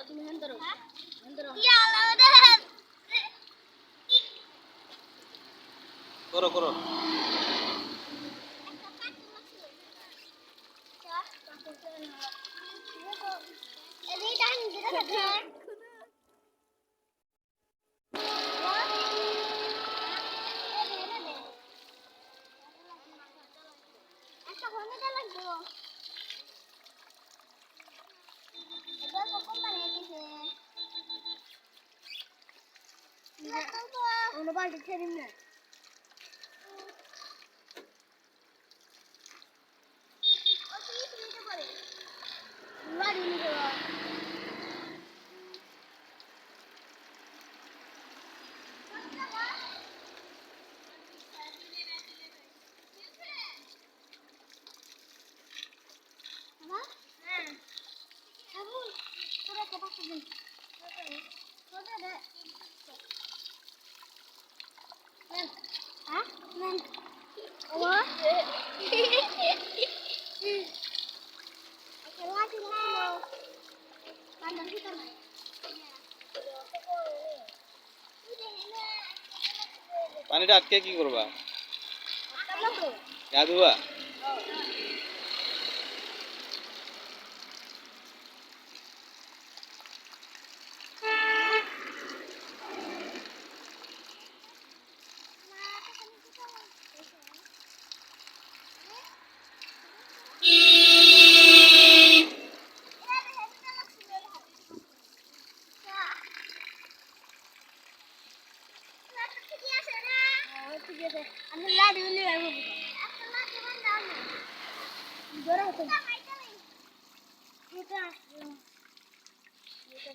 তুমি হ্যান ধরো করো করো বাড়ি ছেড়ে না বাড়ি নিয়ে পানিটা আটকে কি করবা গা ধোয়া আমি লাড়ি নিয়ে আসবো ধরো তো এটা এটা